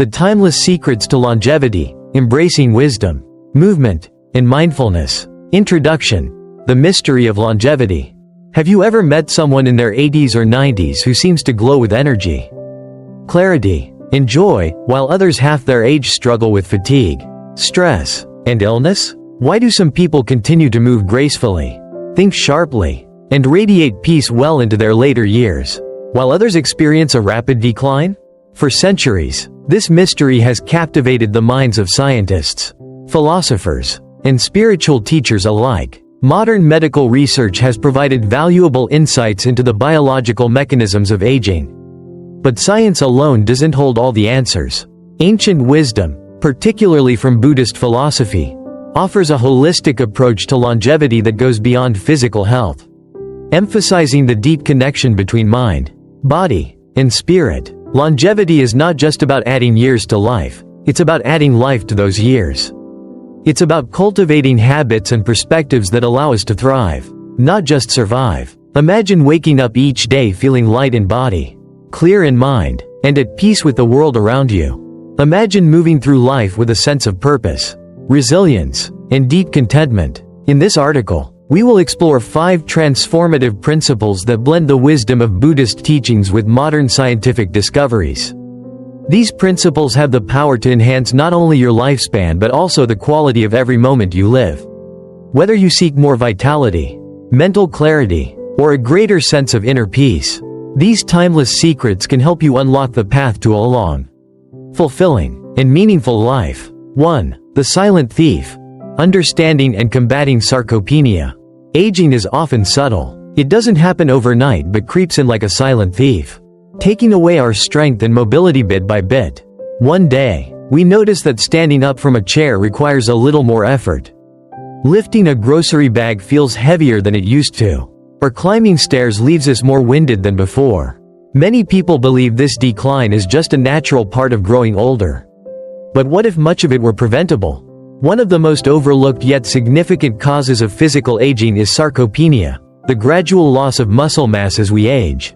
The Timeless Secrets to Longevity, Embracing Wisdom, Movement, and Mindfulness. Introduction. The Mystery of Longevity. Have you ever met someone in their 80s or 90s who seems to glow with energy, clarity, and joy, while others half their age struggle with fatigue, stress, and illness? Why do some people continue to move gracefully, think sharply, and radiate peace well into their later years, while others experience a rapid decline? For centuries, this mystery has captivated the minds of scientists, philosophers, and spiritual teachers alike. Modern medical research has provided valuable insights into the biological mechanisms of aging. But science alone doesn't hold all the answers. Ancient wisdom, particularly from Buddhist philosophy, offers a holistic approach to longevity that goes beyond physical health, emphasizing the deep connection between mind, body, and spirit. Longevity is not just about adding years to life, it's about adding life to those years. It's about cultivating habits and perspectives that allow us to thrive, not just survive. Imagine waking up each day feeling light in body, clear in mind, and at peace with the world around you. Imagine moving through life with a sense of purpose, resilience, and deep contentment. In this article, we will explore 5 transformative principles that blend the wisdom of Buddhist teachings with modern scientific discoveries. These principles have the power to enhance not only your lifespan but also the quality of every moment you live. Whether you seek more vitality, mental clarity, or a greater sense of inner peace, these timeless secrets can help you unlock the path to a long, fulfilling, and meaningful life. 1. The Silent Thief. Understanding and combating sarcopenia. Aging is often subtle. It doesn't happen overnight but creeps in like a silent thief, taking away our strength and mobility bit by bit. One day, we notice that standing up from a chair requires a little more effort. Lifting a grocery bag feels heavier than it used to. Or climbing stairs leaves us more winded than before. Many people believe this decline is just a natural part of growing older. But what if much of it were preventable? One of the most overlooked yet significant causes of physical aging is sarcopenia, the gradual loss of muscle mass as we age.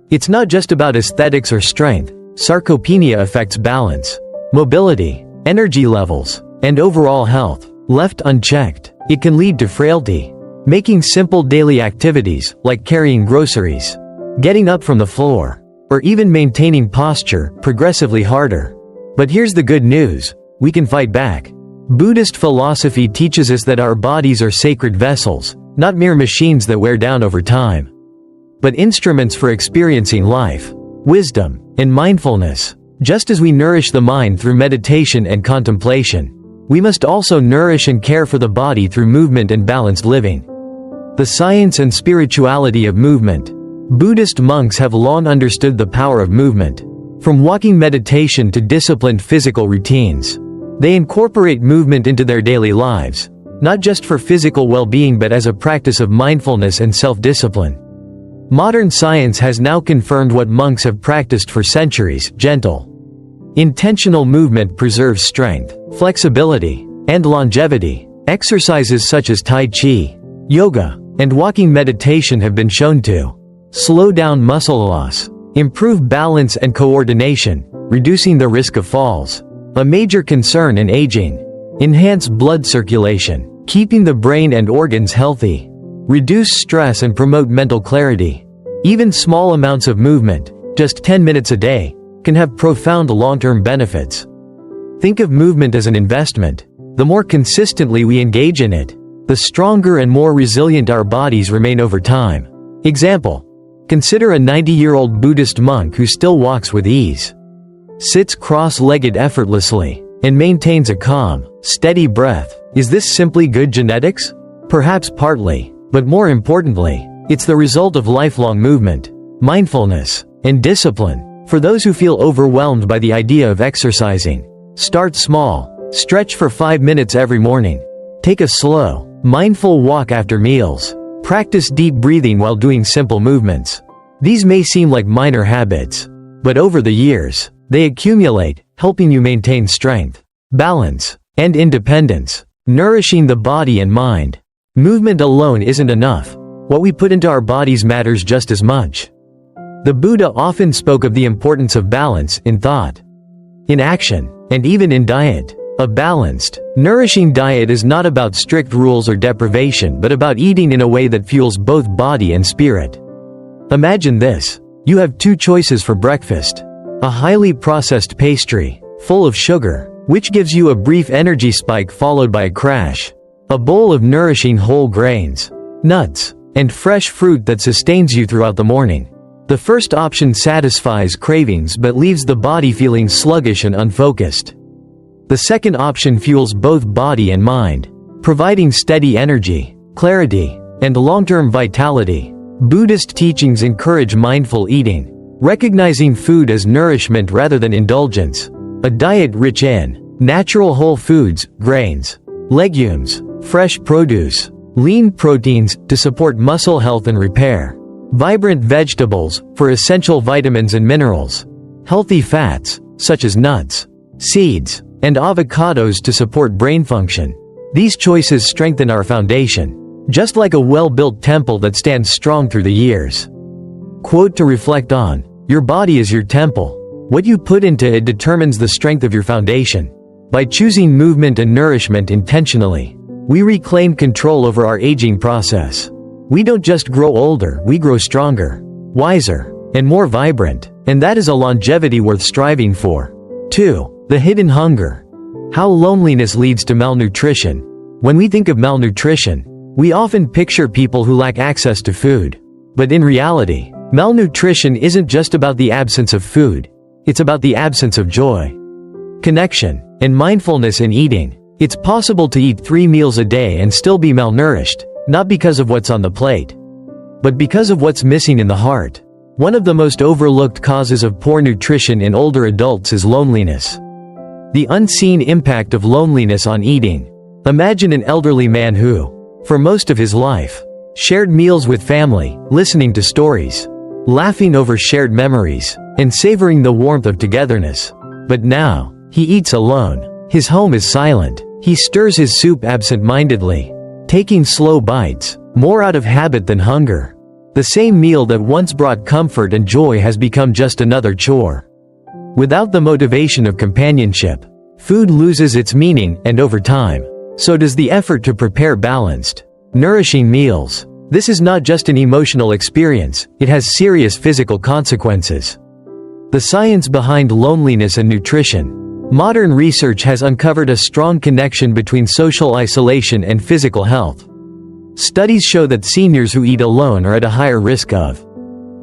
It's not just about aesthetics or strength. Sarcopenia affects balance, mobility, energy levels, and overall health. Left unchecked, it can lead to frailty, making simple daily activities, like carrying groceries, getting up from the floor, or even maintaining posture, progressively harder. But here's the good news: we can fight back. Buddhist philosophy teaches us that our bodies are sacred vessels, not mere machines that wear down over time, but instruments for experiencing life, wisdom, and mindfulness. Just as we nourish the mind through meditation and contemplation, we must also nourish and care for the body through movement and balanced living. The science and spirituality of movement. Buddhist monks have long understood the power of movement. From walking meditation to disciplined physical routines, they incorporate movement into their daily lives, not just for physical well-being but as a practice of mindfulness and self-discipline. Modern science has now confirmed what monks have practiced for centuries: gentle, intentional movement preserves strength, flexibility, and longevity. Exercises such as Tai Chi, yoga, and walking meditation have been shown to slow down muscle loss, improve balance and coordination, reducing the risk of falls, a major concern in aging, enhance blood circulation, keeping the brain and organs healthy, reduce stress and promote mental clarity. Even small amounts of movement, just 10 minutes a day, can have profound long-term benefits. Think of movement as an investment. The more consistently we engage in it, the stronger and more resilient our bodies remain over time. Example: consider a 90-year-old Buddhist monk who still walks with ease, sits cross-legged effortlessly, and maintains a calm, steady breath. Is this simply good genetics? Perhaps partly, but more importantly, it's the result of lifelong movement, mindfulness, and discipline. For those who feel overwhelmed by the idea of exercising, start small. Stretch for 5 minutes every morning. Take a slow, mindful walk after meals. Practice deep breathing while doing simple movements. These may seem like minor habits, but over the years, they accumulate, helping you maintain strength, balance, and independence, nourishing the body and mind. Movement alone isn't enough. What we put into our bodies matters just as much. The Buddha often spoke of the importance of balance in thought. in action, and even in diet. A balanced, nourishing diet is not about strict rules or deprivation but about eating in a way that fuels both body and spirit. Imagine this. You have two choices for breakfast. A highly processed pastry, full of sugar, which gives you a brief energy spike followed by a crash. A bowl of nourishing whole grains, nuts, and fresh fruit that sustains you throughout the morning. The first option satisfies cravings but leaves the body feeling sluggish and unfocused. The second option fuels both body and mind, providing steady energy, clarity, and long-term vitality. Buddhist teachings encourage mindful eating, recognizing food as nourishment rather than indulgence. A diet rich in natural whole foods, grains, legumes, fresh produce, lean proteins to support muscle health and repair, vibrant vegetables for essential vitamins and minerals, healthy fats such as nuts, seeds, and avocados to support brain function. These choices strengthen our foundation, just like a well-built temple that stands strong through the years. Quote to reflect on: your body is your temple. What you put into it determines the strength of your foundation. By choosing movement and nourishment intentionally, we reclaim control over our aging process. We don't just grow older, we grow stronger, wiser, and more vibrant, and that is a longevity worth striving for. 2. The hidden hunger. How loneliness leads to malnutrition. When we think of malnutrition, we often picture people who lack access to food. But in reality, malnutrition isn't just about the absence of food, it's about the absence of joy, connection, and mindfulness in eating. It's possible to eat 3 meals a day and still be malnourished, not because of what's on the plate, but because of what's missing in the heart. One of the most overlooked causes of poor nutrition in older adults is loneliness. The unseen impact of loneliness on eating. Imagine an elderly man who, for most of his life, shared meals with family, listening to stories, laughing over shared memories, and savoring the warmth of togetherness. But now, he eats alone. His home is silent. He stirs his soup absent-mindedly, taking slow bites, more out of habit than hunger. The same meal that once brought comfort and joy has become just another chore. Without the motivation of companionship, food loses its meaning, and over time, so does the effort to prepare balanced, nourishing meals. This is not just an emotional experience, it has serious physical consequences. The science behind loneliness and nutrition. Modern research has uncovered a strong connection between social isolation and physical health. Studies show that seniors who eat alone are at a higher risk of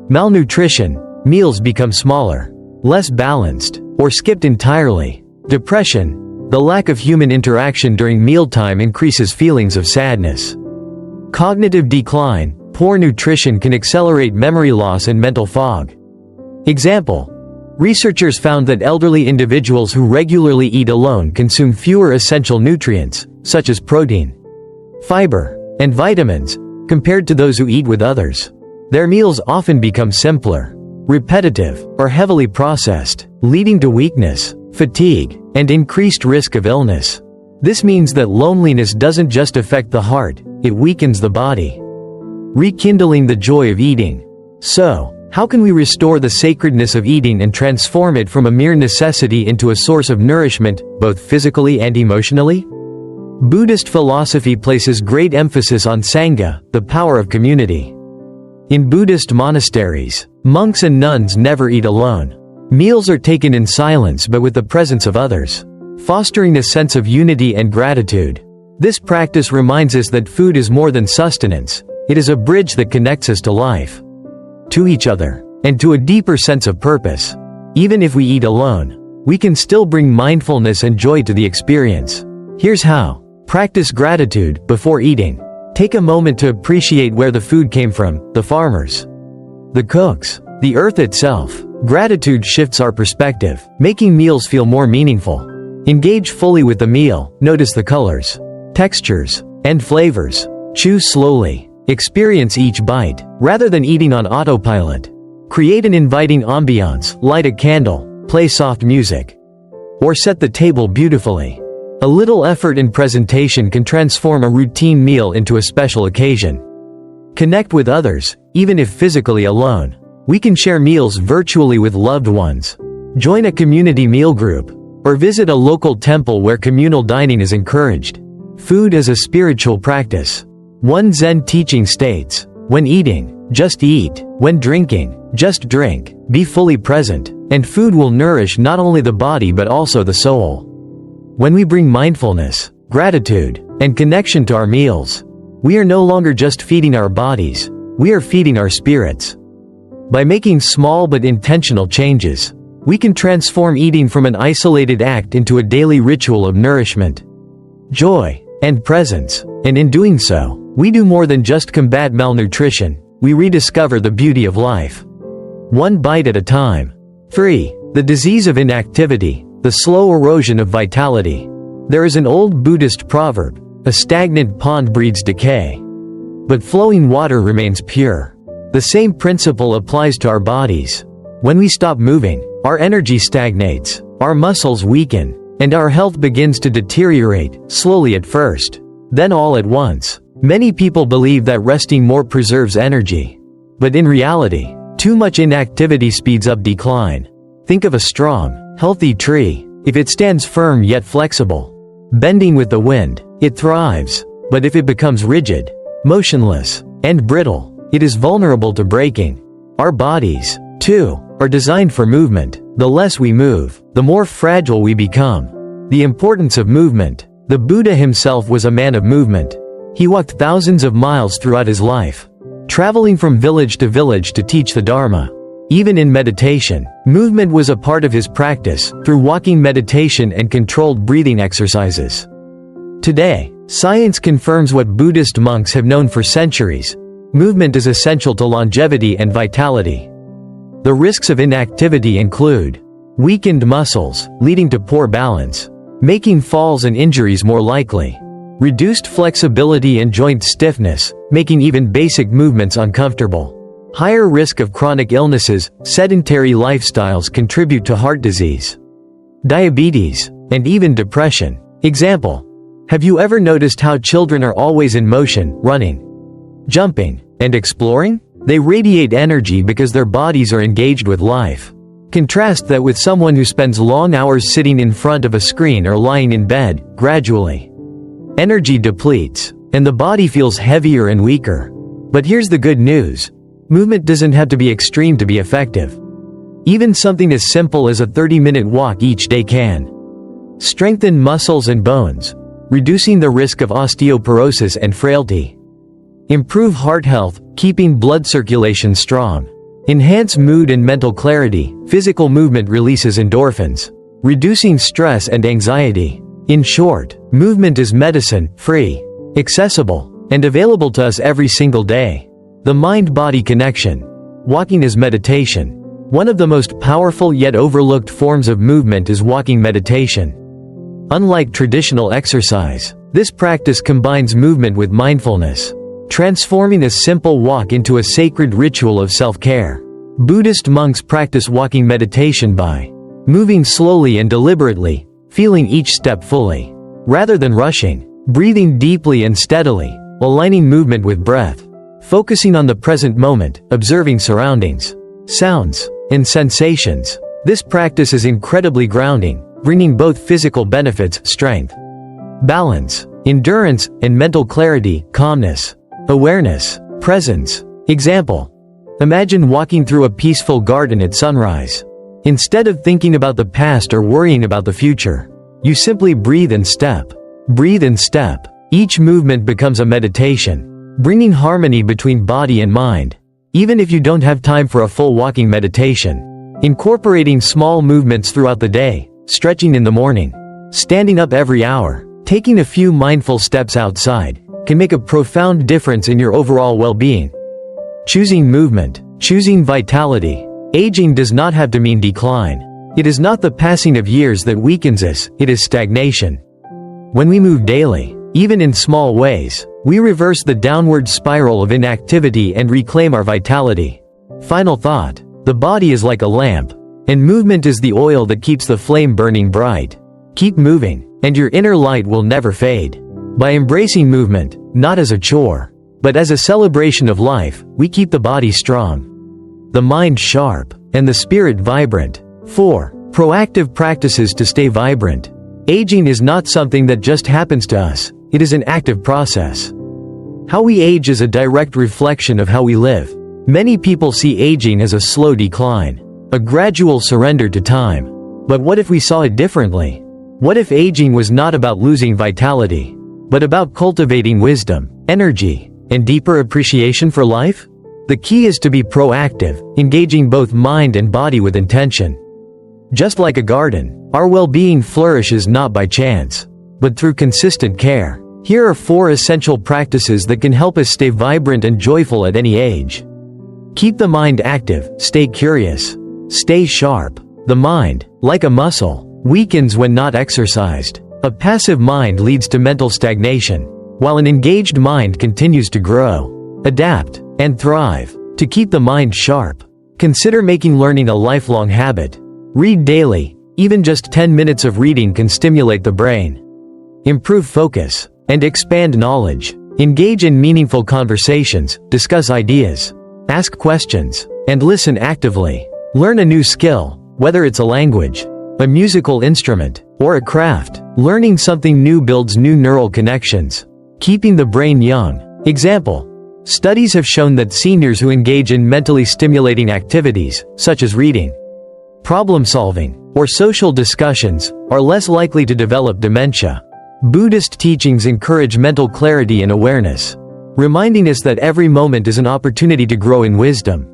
malnutrition, meals become smaller, less balanced, or skipped entirely. Depression. The lack of human interaction during mealtime increases feelings of sadness. Cognitive decline. Poor nutrition can accelerate memory loss and mental fog. Example. Researchers found that elderly individuals who regularly eat alone consume fewer essential nutrients, such as protein, fiber, and vitamins, compared to those who eat with others. Their meals often become simpler, repetitive, or heavily processed, leading to weakness, fatigue, and increased risk of illness. This means that loneliness doesn't just affect the heart, it weakens the body. Rekindling the joy of eating. So, how can we restore the sacredness of eating and transform it from a mere necessity into a source of nourishment, both physically and emotionally? Buddhist philosophy places great emphasis on Sangha, the power of community. In Buddhist monasteries, monks and nuns never eat alone. Meals are taken in silence but with the presence of others, fostering a sense of unity and gratitude. This practice reminds us that food is more than sustenance, it is a bridge that connects us to life, to each other, and to a deeper sense of purpose. Even if we eat alone, we can still bring mindfulness and joy to the experience. Here's how. Practice gratitude before eating. Take a moment to appreciate where the food came from, the farmers, the cooks, the earth itself. Gratitude shifts our perspective, making meals feel more meaningful. Engage fully with the meal, notice the colors, textures, and flavors. Chew slowly. Experience each bite, rather than eating on autopilot. Create an inviting ambiance, light a candle, play soft music, or set the table beautifully. A little effort in presentation can transform a routine meal into a special occasion. Connect with others, even if physically alone. We can share meals virtually with loved ones. Join a community meal group, or visit a local temple where communal dining is encouraged. Food as a spiritual practice. One Zen teaching states, "When eating, just eat. When drinking, just drink. Be fully present, and food will nourish not only the body but also the soul." When we bring mindfulness, gratitude, and connection to our meals, we are no longer just feeding our bodies, we are feeding our spirits. By making small but intentional changes, we can transform eating from an isolated act into a daily ritual of nourishment, joy, and presence, and in doing so, we do more than just combat malnutrition, we rediscover the beauty of life. One bite at a time. 3. The disease of inactivity, the slow erosion of vitality. There is an old Buddhist proverb, "A stagnant pond breeds decay, but flowing water remains pure." The same principle applies to our bodies. When we stop moving, our energy stagnates, our muscles weaken, and our health begins to deteriorate, slowly at first, then all at once. Many people believe that resting more preserves energy. But in reality, too much inactivity speeds up decline. Think of a strong, healthy tree. If it stands firm yet flexible, bending with the wind, it thrives. But if it becomes rigid, motionless, and brittle, it is vulnerable to breaking. Our bodies, too, are designed for movement. The less we move, the more fragile we become. The importance of movement. The Buddha himself was a man of movement. He walked thousands of miles throughout his life, traveling from village to teach the Dharma. Even in meditation, movement was a part of his practice, through walking meditation and controlled breathing exercises. Today, science confirms what Buddhist monks have known for centuries. Movement is essential to longevity and vitality. The risks of inactivity include weakened muscles, leading to poor balance, making falls and injuries more likely, reduced flexibility and joint stiffness, making even basic movements uncomfortable, higher risk of chronic illnesses. Sedentary lifestyles contribute to heart disease, diabetes, and even depression. Example: have you ever noticed how children are always in motion, running, jumping, and exploring? They radiate energy because their bodies are engaged with life. Contrast that with someone who spends long hours sitting in front of a screen or lying in bed. Gradually, energy depletes, and the body feels heavier and weaker. But here's the good news. Movement doesn't have to be extreme to be effective. Even something as simple as a 30-minute walk each day can strengthen muscles and bones, reducing the risk of osteoporosis and frailty, improve heart health, keeping blood circulation strong, enhance mood and mental clarity. Physical movement releases endorphins, reducing stress and anxiety. In short, movement is medicine, free, accessible, and available to us every single day. The mind-body connection. Walking is meditation. One of the most powerful yet overlooked forms of movement is walking meditation. Unlike traditional exercise, this practice combines movement with mindfulness, transforming a simple walk into a sacred ritual of self-care. Buddhist monks practice walking meditation by moving slowly and deliberately, feeling each step fully, rather than rushing, breathing deeply and steadily, aligning movement with breath, focusing on the present moment, observing surroundings, sounds, and sensations. This practice is incredibly grounding, bringing both physical benefits, strength, balance, endurance, and mental clarity, calmness, awareness, presence. Example: imagine walking through a peaceful garden at sunrise. Instead of thinking about the past or worrying about the future, you simply breathe and step. Breathe and step. Each movement becomes a meditation, bringing harmony between body and mind. Even if you don't have time for a full walking meditation, incorporating small movements throughout the day, stretching in the morning, standing up every hour, taking a few mindful steps outside, can make a profound difference in your overall well-being. Choosing movement, choosing vitality. Aging does not have to mean decline. It is not the passing of years that weakens us, it is stagnation. When we move daily, even in small ways, we reverse the downward spiral of inactivity and reclaim our vitality. Final thought: the body is like a lamp, and movement is the oil that keeps the flame burning bright. Keep moving, and your inner light will never fade. By embracing movement, not as a chore, but as a celebration of life, we keep the body strong, the mind sharp, and the spirit vibrant. 4. Proactive practices to stay vibrant. Aging is not something that just happens to us, it is an active process. How we age is a direct reflection of how we live. Many people see aging as a slow decline, a gradual surrender to time. But what if we saw it differently? What if aging was not about losing vitality, but about cultivating wisdom, energy, and deeper appreciation for life? The key is to be proactive, engaging both mind and body with intention. Just like a garden, our well-being flourishes not by chance, but through consistent care. Here are 4 essential practices that can help us stay vibrant and joyful at any age. Keep the mind active, stay curious, stay sharp. The mind, like a muscle, weakens when not exercised. A passive mind leads to mental stagnation, while an engaged mind continues to grow, adapt, and thrive. To keep the mind sharp, consider making learning a lifelong habit. Read daily. Even just 10 minutes of reading can stimulate the brain, improve focus, and expand knowledge. Engage in meaningful conversations, discuss ideas, ask questions, and listen actively. Learn a new skill, whether it's a language, a musical instrument, or a craft. Learning something new builds new neural connections, keeping the brain young. Example: studies have shown that seniors who engage in mentally stimulating activities, such as reading, problem-solving, or social discussions, are less likely to develop dementia. Buddhist teachings encourage mental clarity and awareness, reminding us that every moment is an opportunity to grow in wisdom.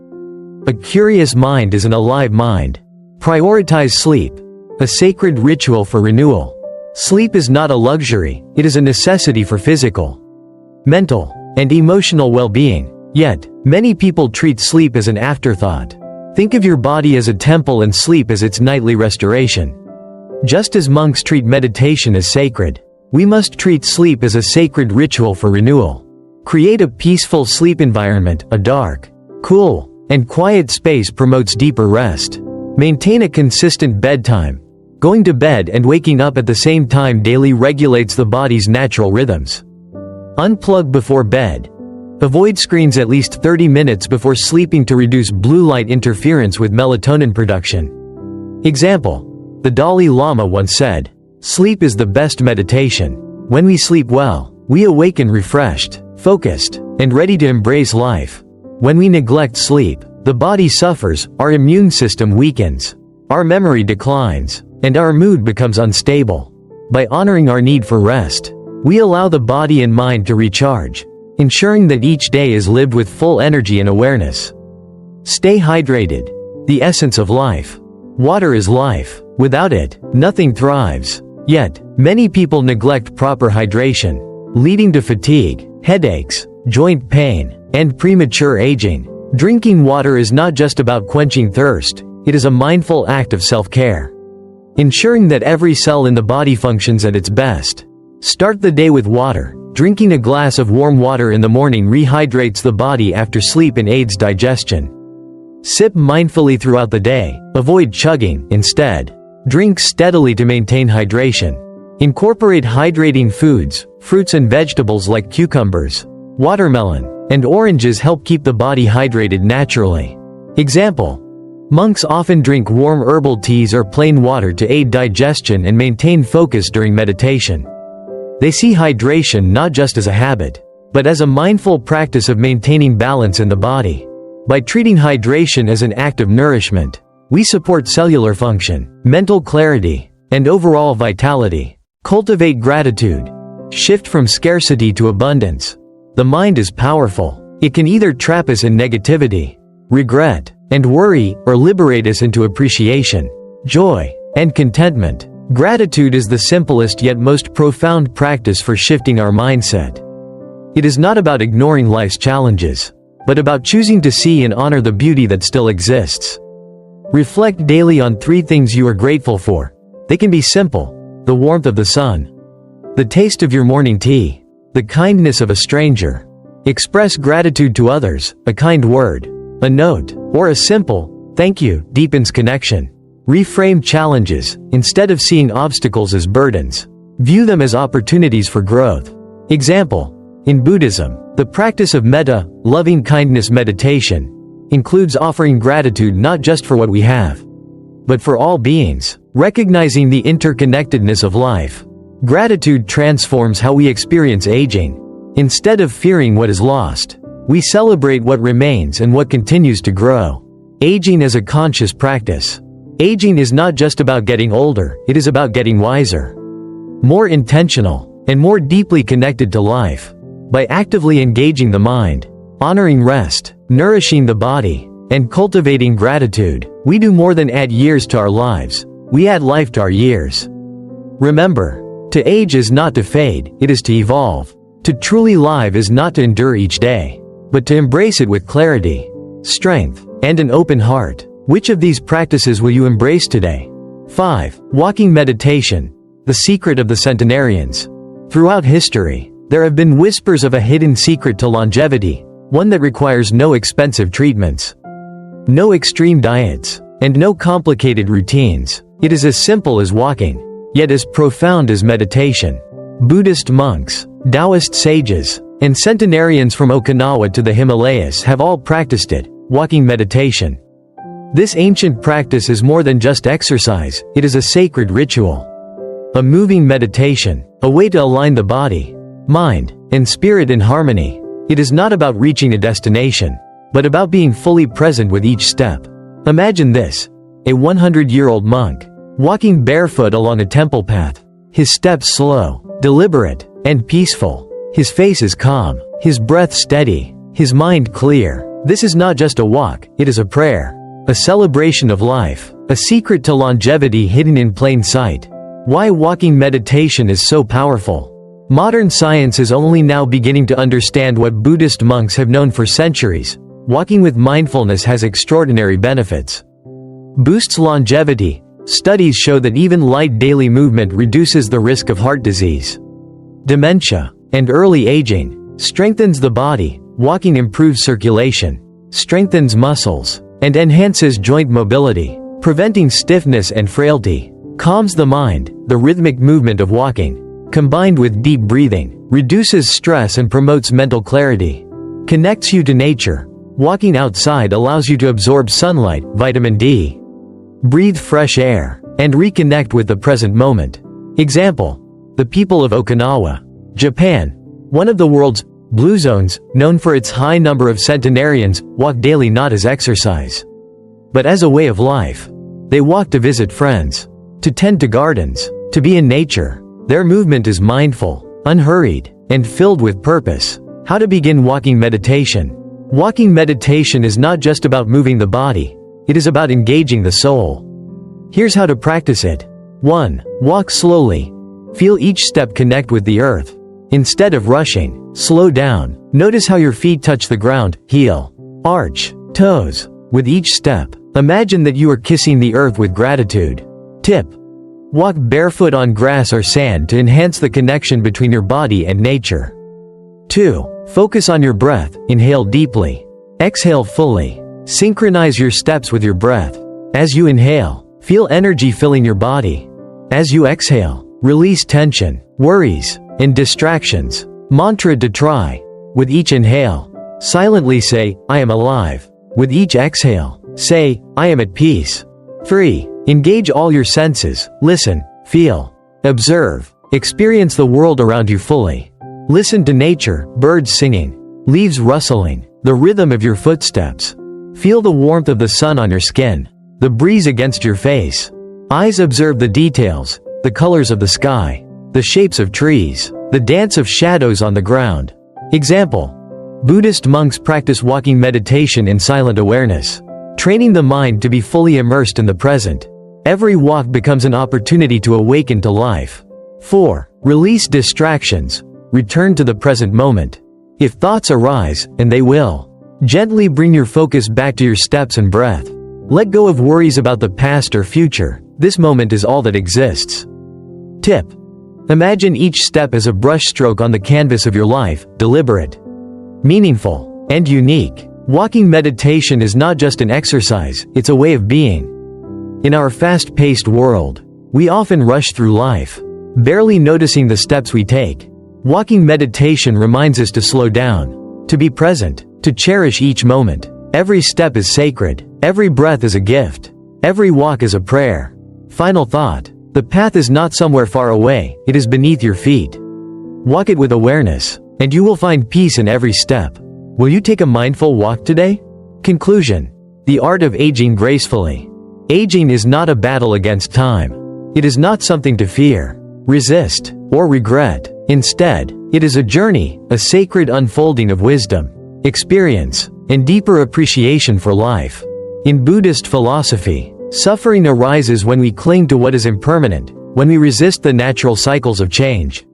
A curious mind is an alive mind. Prioritize sleep, a sacred ritual for renewal. Sleep is not a luxury, it is a necessity for physical, mental, and emotional well-being. Yet, many people treat sleep as an afterthought. Think of your body as a temple and sleep as its nightly restoration. Just as monks treat meditation as sacred, we must treat sleep as a sacred ritual for renewal. Create a peaceful sleep environment. A dark, cool, and quiet space promotes deeper rest. Maintain a consistent bedtime. Going to bed and waking up at the same time daily regulates the body's natural rhythms. Unplug before bed. Avoid screens at least 30 minutes before sleeping to reduce blue light interference with melatonin production. Example: the Dalai Lama once said, "Sleep is the best meditation. When we sleep well, we awaken refreshed, focused, and ready to embrace life. When we neglect sleep, the body suffers, our immune system weakens, our memory declines, and our mood becomes unstable. By honoring our need for rest, we allow the body and mind to recharge, ensuring that each day is lived with full energy and awareness." Stay hydrated. The essence of life. Water is life. Without it, nothing thrives. Yet, many people neglect proper hydration, leading to fatigue, headaches, joint pain, and premature aging. Drinking water is not just about quenching thirst, it is a mindful act of self-care, ensuring that every cell in the body functions at its best. Start the day with water. Drinking a glass of warm water in the morning rehydrates the body after sleep and aids digestion. Sip mindfully throughout the day. Avoid chugging. Instead, drink steadily to maintain hydration. Incorporate hydrating foods. Fruits and vegetables like cucumbers, watermelon, and oranges help keep the body hydrated naturally. Example: monks often drink warm herbal teas or plain water to aid digestion and maintain focus during meditation. They see hydration not just as a habit, but as a mindful practice of maintaining balance in the body. By treating hydration as an act of nourishment, we support cellular function, mental clarity, and overall vitality. Cultivate gratitude. Shift from scarcity to abundance. The mind is powerful. It can either trap us in negativity, regret, and worry, or liberate us into appreciation, joy, and contentment. Gratitude is the simplest yet most profound practice for shifting our mindset. It is not about ignoring life's challenges, but about choosing to see and honor the beauty that still exists. Reflect daily on 3 things you are grateful for. They can be simple: the warmth of the sun, the taste of your morning tea, the kindness of a stranger. Express gratitude to others. A kind word, a note, or a simple "thank you" deepens connection. Reframe challenges. Instead of seeing obstacles as burdens, view them as opportunities for growth. Example: in Buddhism, the practice of metta, loving kindness meditation, includes offering gratitude not just for what we have, but for all beings, recognizing the interconnectedness of life. Gratitude transforms how we experience aging. Instead of fearing what is lost, we celebrate what remains and what continues to grow. Aging as a conscious practice. Aging is not just about getting older, it is about getting wiser, more intentional, and more deeply connected to life. By actively engaging the mind, honoring rest, nourishing the body, and cultivating gratitude, we do more than add years to our lives, we add life to our years. Remember, to age is not to fade, it is to evolve. To truly live is not to endure each day, but to embrace it with clarity, strength, and an open heart. Which of these practices will you embrace today? 5. Walking meditation. The secret of the centenarians. Throughout history, there have been whispers of a hidden secret to longevity, one that requires no expensive treatments, no extreme diets, and no complicated routines. It is as simple as walking, yet as profound as meditation. Buddhist monks, Taoist sages, and centenarians from Okinawa to the Himalayas have all practiced it, walking meditation. This ancient practice is more than just exercise, it is a sacred ritual. A moving meditation, a way to align the body, mind, and spirit in harmony. It is not about reaching a destination, but about being fully present with each step. Imagine this: a 100-year-old monk, walking barefoot along a temple path. His steps slow, deliberate, and peaceful. His face is calm, his breath steady, his mind clear. This is not just a walk, it is a prayer, a celebration of life, a secret to longevity hidden in plain sight. Why walking meditation is so powerful. Modern science is only now beginning to understand what Buddhist monks have known for centuries. Walking with mindfulness has extraordinary benefits. Boosts longevity. Studies show that even light daily movement reduces the risk of heart disease, dementia, and early aging. Strengthens the body. Walking improves circulation, strengthens muscles, and enhances joint mobility, preventing stiffness and frailty. Calms the mind. The rhythmic movement of walking, combined with deep breathing, reduces stress and promotes mental clarity. Connects you to nature. Walking outside allows you to absorb sunlight, vitamin D, breathe fresh air, and reconnect with the present moment. Example: the people of Okinawa, Japan, one of the world's blue zones, known for its high number of centenarians, walk daily not as exercise, but as a way of life. They walk to visit friends, to tend to gardens, to be in nature. Their movement is mindful, unhurried, and filled with purpose. How to begin walking meditation. Walking meditation is not just about moving the body, it is about engaging the soul. Here's how to practice it. 1. Walk slowly. Feel each step connect with the earth. Instead of rushing, slow down. Notice how your feet touch the ground, heel, arch, toes. With each step, imagine that you are kissing the earth with gratitude. Tip: walk barefoot on grass or sand to enhance the connection between your body and nature. 2. Focus on your breath. Inhale deeply. Exhale fully. Synchronize your steps with your breath. As you inhale, feel energy filling your body. As you exhale, release tension, worries, and distractions. Mantra to try. With each inhale, silently say, "I am alive." With each exhale, say, "I am at peace." 3. Engage all your senses. Listen, feel, observe, experience the world around you fully. Listen to nature, birds singing, leaves rustling, the rhythm of your footsteps. Feel the warmth of the sun on your skin, the breeze against your face. Eyes observe the details, the colors of the sky, the shapes of trees, the dance of shadows on the ground. Example: Buddhist monks practice walking meditation in silent awareness, training the mind to be fully immersed in the present. Every walk becomes an opportunity to awaken to life. 4. Release distractions. Return to the present moment. If thoughts arise, and they will, gently bring your focus back to your steps and breath. Let go of worries about the past or future. This moment is all that exists. Tip: imagine each step as a brushstroke on the canvas of your life, deliberate, meaningful, and unique. Walking meditation is not just an exercise, it's a way of being. In our fast-paced world, we often rush through life, barely noticing the steps we take. Walking meditation reminds us to slow down, to be present, to cherish each moment. Every step is sacred, every breath is a gift, Every walk is a prayer. Final thought. The path is not somewhere far away, it is beneath your feet. Walk it with awareness, and you will find peace in every step. Will you take a mindful walk today? Conclusion. The art of aging gracefully. Aging is not a battle against time. It is not something to fear, resist, or regret. Instead, it is a journey, a sacred unfolding of wisdom, experience, and deeper appreciation for life. In Buddhist philosophy, suffering arises when we cling to what is impermanent, when we resist the natural cycles of change.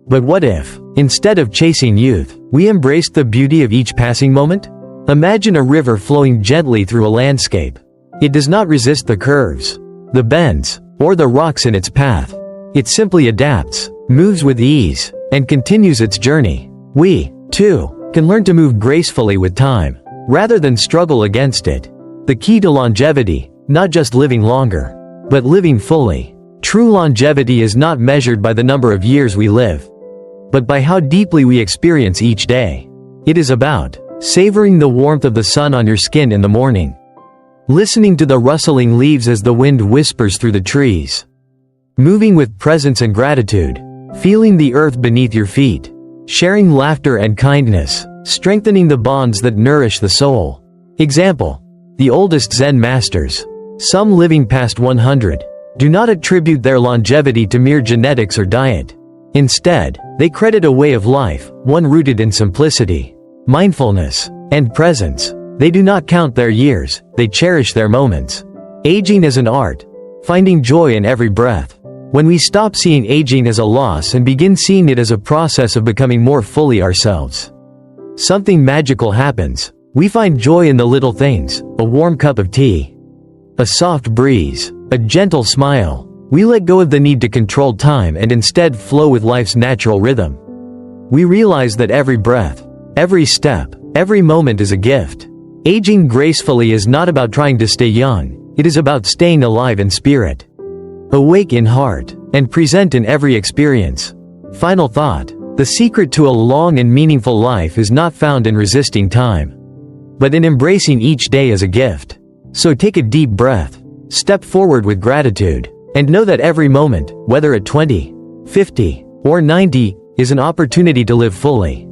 But what if, instead of chasing youth, we embraced the beauty of each passing moment? Imagine a river flowing gently through a landscape. It does not resist the curves, the bends, or the rocks in its path. It simply adapts, moves with ease, and continues its journey. We, too, can learn to move gracefully with time, rather than struggle against it. The key to longevity, not just living longer, but living fully. True longevity is not measured by the number of years we live, but by how deeply we experience each day. It is about savoring the warmth of the sun on your skin in the morning, listening to the rustling leaves as the wind whispers through the trees, moving with presence and gratitude, feeling the earth beneath your feet, sharing laughter and kindness, strengthening the bonds that nourish the soul. Example. The oldest Zen masters, some living past 100, do not attribute their longevity to mere genetics or diet. Instead, they credit a way of life, one rooted in simplicity, mindfulness, and presence. They do not count their years, they cherish their moments. Aging is an art, finding joy in every breath. When we stop seeing aging as a loss and begin seeing it as a process of becoming more fully ourselves, something magical happens. We find joy in the little things, a warm cup of tea, a soft breeze, a gentle smile. We let go of the need to control time and instead flow with life's natural rhythm. We realize that every breath, every step, every moment is a gift. Aging gracefully is not about trying to stay young, it is about staying alive in spirit, awake in heart, and present in every experience. Final thought. The secret to a long and meaningful life is not found in resisting time, but in embracing each day as a gift. So take a deep breath, step forward with gratitude, and know that every moment, whether at 20, 50, or 90, is an opportunity to live fully.